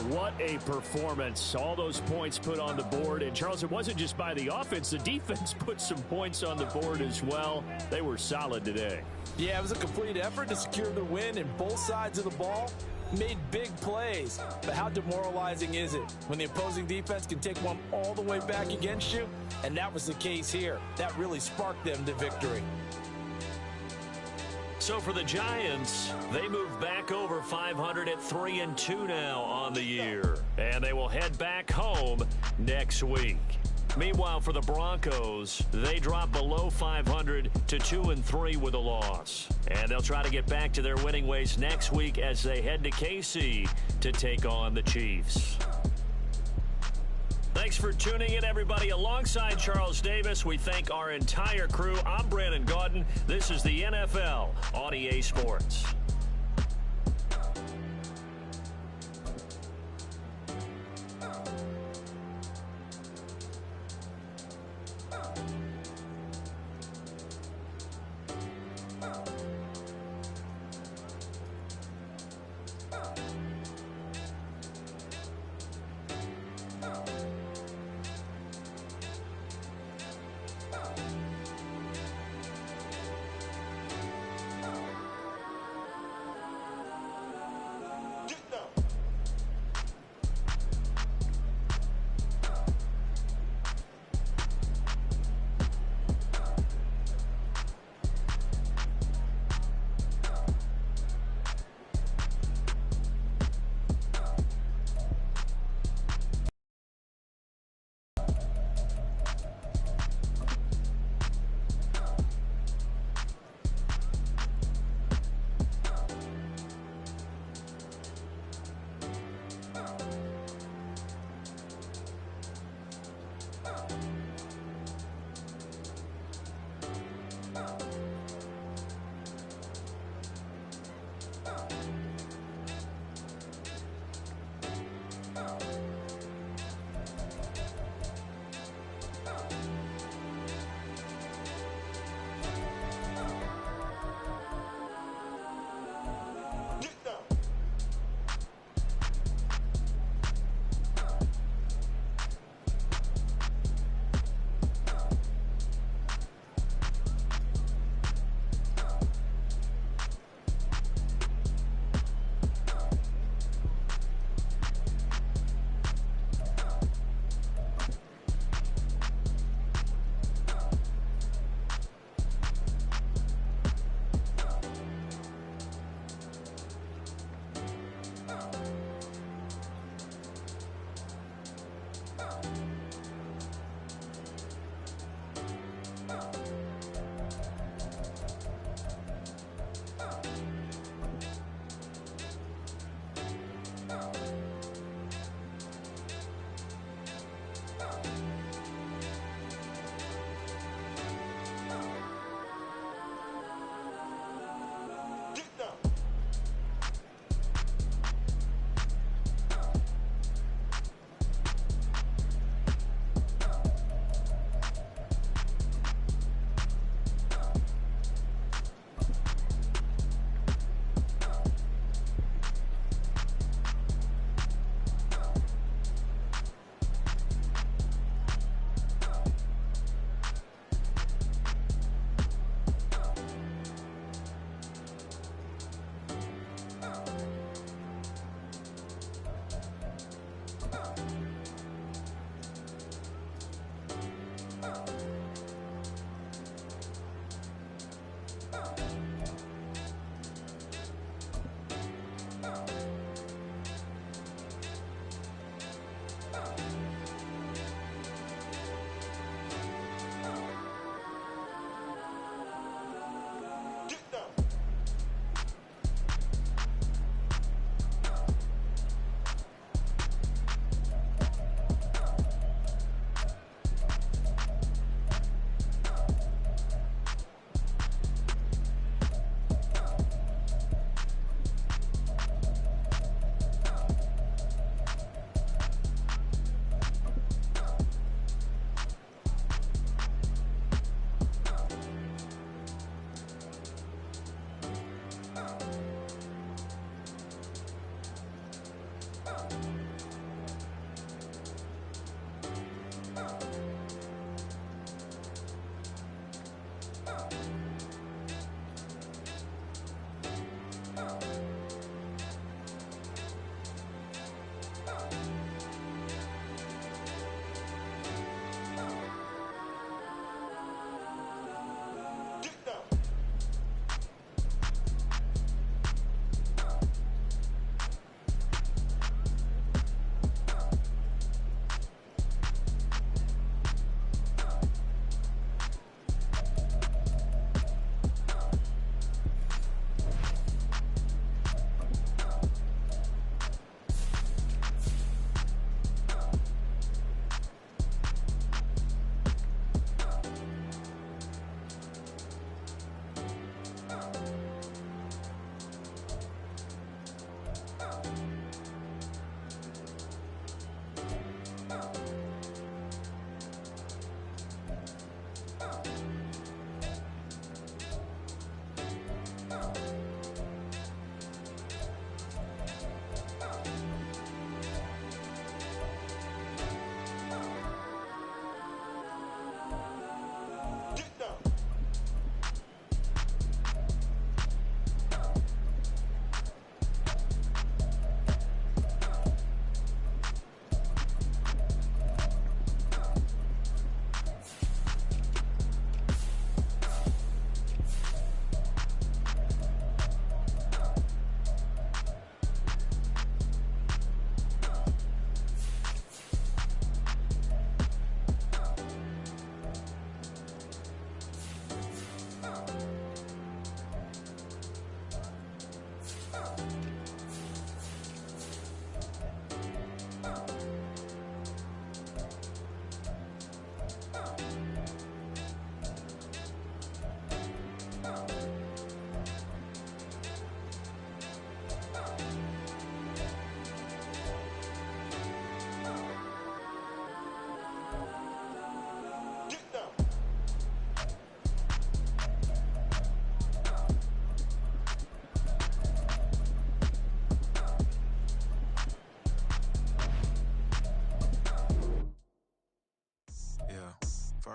What a performance. All those points put on the board. And, Charles, it wasn't just by the offense. The defense put some points on the board as well. They were solid today. Yeah, it was a complete effort to secure the win, and both sides of the ball made big plays. But how demoralizing is it when the opposing defense can take one all the way back against you? And that was the case here. That really sparked them to victory. So for the Giants, they move back over 500 at 3-2 now on the year. And they will head back home next week. Meanwhile, for the Broncos, they drop below 500 to 2-3 with a loss. And they'll try to get back to their winning ways next week as they head to KC to take on the Chiefs. Thanks for tuning in, everybody. Alongside Charles Davis, we thank our entire crew. I'm Brandon Gaudin. This is the NFL on EA Sports.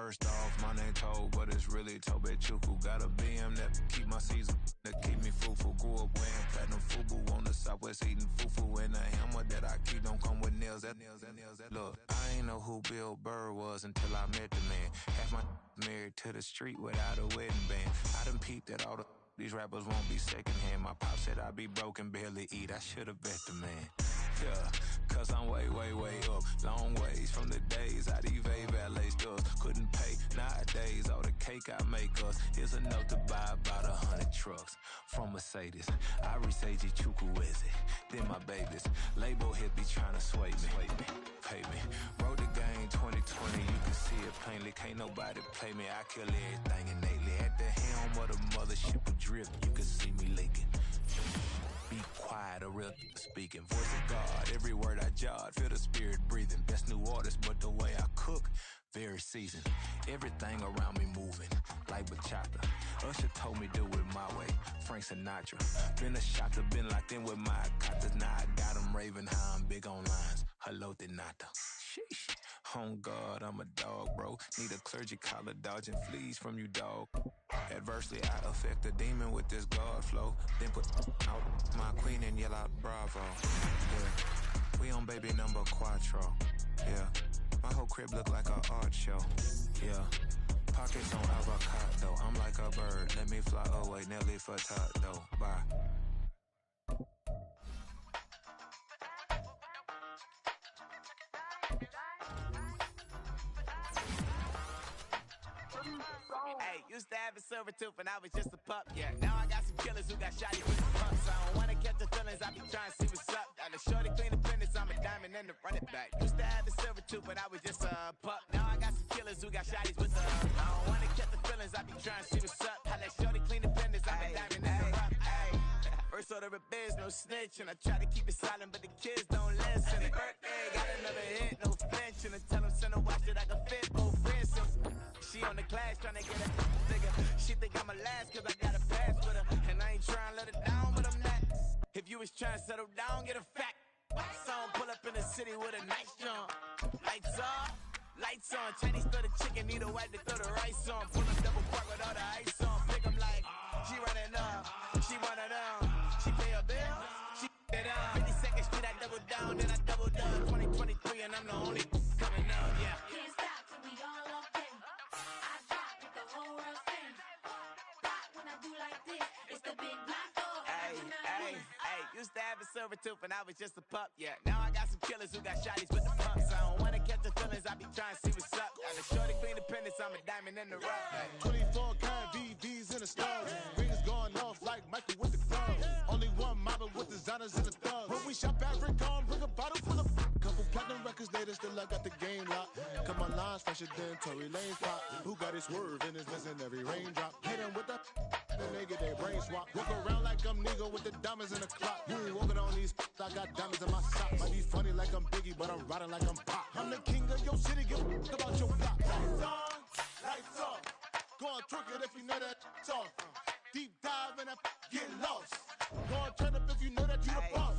First off, my name Toe, but it's really Tobe Chuku. Got a BM that keep my season, that keep me fufu. Grew up wearing platinum fubu on the Southwest eating fufu. And the hammer that I keep don't come with nails. Look, I ain't know who Bill Burr was until I met the man. Half my married to the street without a wedding band. I done peeped at all these rappers won't be secondhand. My pop said I'd be broken, barely eat. I should've bet the man. Yeah, cause I'm way up. Long ways from the days I evade valet stores. Couldn't pay nowadays. All the cake I make us is enough to buy about 100 trucks from Mercedes. I resage Chukwueze, then my babies. Label hit be trying to sway me. Pay me. Wrote the game 2020, you can see it plainly. Can't nobody play me. I kill everything innately. At the helm of the mothership of drip, you can see me leaking. Be quiet, a real speaking. Voice of God, every word I jot. Feel the spirit breathing. Best new artist, but the way I cook, very seasoned. Everything around me moving, like bachata. Usher told me do it my way, Frank Sinatra. Been a shotter, been locked in with my katas. Now I got them raving how I'm big on lines. Hello, Denata. Sheesh. On God, I'm a dog, bro. Need a clergy collar, dodging fleas from you, dog. Adversely, I affect the demon with this God flow. Then put out my queen and yell out bravo. Yeah, we on baby number quattro. Yeah, my whole crib look like an art show. Yeah, pockets on avocado. I'm like a bird, let me fly away. Nelly Furtado, bye. Hey, used to have a silver tooth and I was just a pup, yeah. Now I got some killers who got shotty with the pumps. I don't wanna catch the feelings, I be trying to see what's up. Got a shorty clean the finish, I'm a diamond and the run it back. Used to have a silver tooth, but I was just a pup. Now I got some killers who got shotties with the I don't wanna catch the feelings, I be trying to see what's up. I let shorty clean the finish, I'm a diamond and the rough. First order of biz, no snitch, and I try to keep it silent, but the kids don't listen. And birthday, got another hit, no flinch, and I tell them send a watch that I can fit both wrists. She on the glass tryna get a nigga. She think I'm a last cause I got a pass with her. And I ain't tryna let her down, but I'm not. If you was tryna settle down, get a fact. Son pull up in the city with a nice jump. Lights off, lights on. Chinese throw the chicken, need a wipe to throw the rice on. Pull up double park with all the ice on. Pick 'em like, she running up, she running up. She pay her bill, she it up. 52nd Street, I double down, then I double up. 2023 and I'm the only coming up, yeah. Can't stop till we all up in. I drop with the whole world spin. Rock when I do like this, it's the big black door. Hey, used to have a silver tooth and I was just a pup, yeah. Now I got some killers who got shotties with the pumps. I don't wanna catch the feelings, I be trying to see what's up. Got a shorty clean the pennies, I'm a diamond in the rough. 24 karat VVs in the stars. Rings going off like Michael with the gloves. Only one model with designers in the thugs. When we shop at Rick on, bring a bottle full of couple platinum records later, still I got the game locked. Cut my lines fresher than Tory Lane's pop. Who got his swerve and is missing every raindrop. Hit him with the then they get their brain swap. Walk around like I'm nigga with the diamonds in the clock. You ain't walking on these, I got diamonds in my socks. Might be funny like I'm Biggie, but I'm riding like I'm Pop. I'm the king of your city, give a about your block. Lights on, lights off. Go on, twerk it if you know that it's off. Deep dive and get lost. Go on, turn up if you know that you the boss.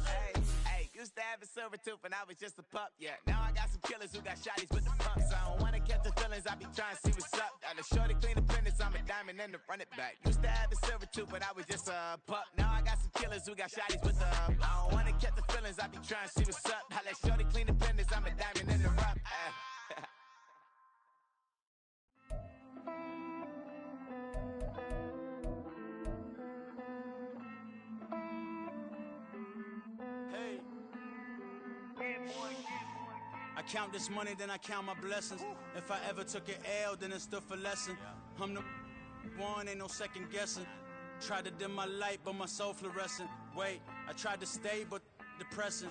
Used to have a silver tooth and I was just a pup, yeah. Now I got some killers who got shotties with the pumps. I don't wanna catch the feelings, I be trying to see what's up. Got a shorty clean the finish, I'm a diamond and the run it back. Used to have a silver tooth, but I was just a pup. Now I got some killers who got shotties with the I don't wanna catch the feelings, I be trying to see what's up. I let shorty clean the finish, I'm a diamond in the rough. I count this money, then I count my blessings. If I ever took an L, then it stood for lesson. I'm the one, ain't no second guessing. Tried to dim my light, but my soul fluorescent. Wait, I tried to stay, but depressing.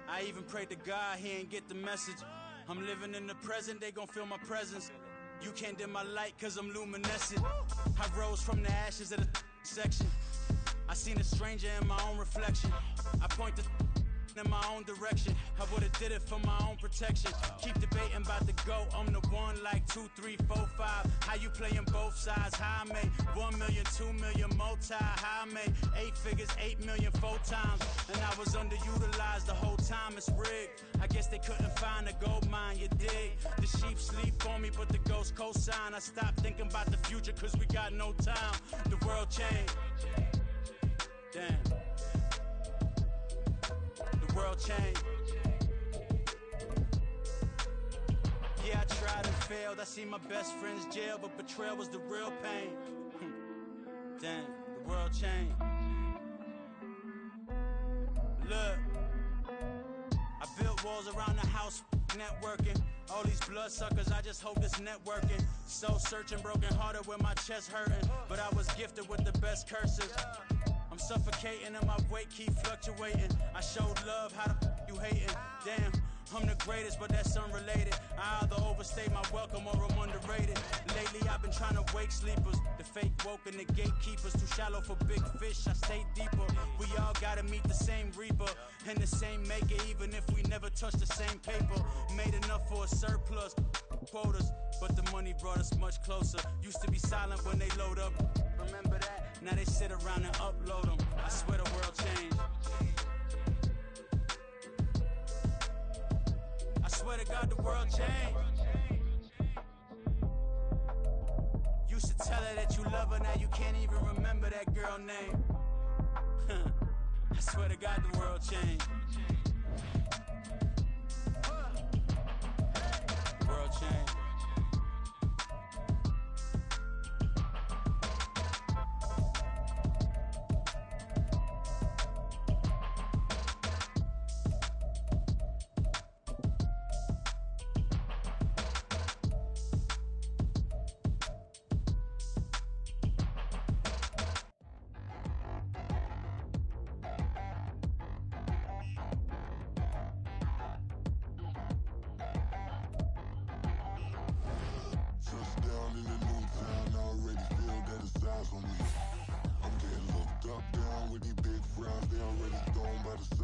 I even prayed to God, he ain't get the message. I'm living in the present, they gon' feel my presence. You can't dim my light, cause I'm luminescent. I rose from the ashes of the section. I seen a stranger in my own reflection. I point the in my own direction. I would've did it for my own protection. Keep debating about the GOAT. I'm the one like 2, 3, 4, 5. How you playing both sides? How I made 1 million, 2 million multi. How I made 8 figures, 8 million 4 times. And I was underutilized the whole time. It's rigged. I guess they couldn't find a gold mine. You dig? The sheep sleep on me, but the ghost cosign. I stopped thinking about the future 'cause we got no time. The world changed. Damn. The world changed. Yeah, I tried and failed. I see my best friends jail, but betrayal was the real pain. Damn, the world changed. Look, I built walls around the house, networking. All these bloodsuckers, I just hope it's networking. Soul searching, broken hearted with my chest hurting. But I was gifted with the best curses. I'm suffocating and my weight keep fluctuating. I showed love, how the you hating? Damn, I'm the greatest, but that's unrelated. I either overstay my welcome or I'm underrated. Lately I've been trying to wake sleepers. The fake woke and the gatekeepers. Too shallow for big fish, I stay deeper. We all gotta meet the same reaper and the same maker, even if we never touch the same paper. Made enough for a surplus, quotas, but the money brought us much closer. Used to be silent when they load up, remember that? Now they sit around and upload them. I swear the world changed. I swear to God the world changed. Used to tell her that you love her, now you can't even remember that girl name. I swear to God the world changed. The world changed. Touchdown in the new town, I already feel that it's eyes on me. I'm getting looked up, down with these big frowns, they already thrown by the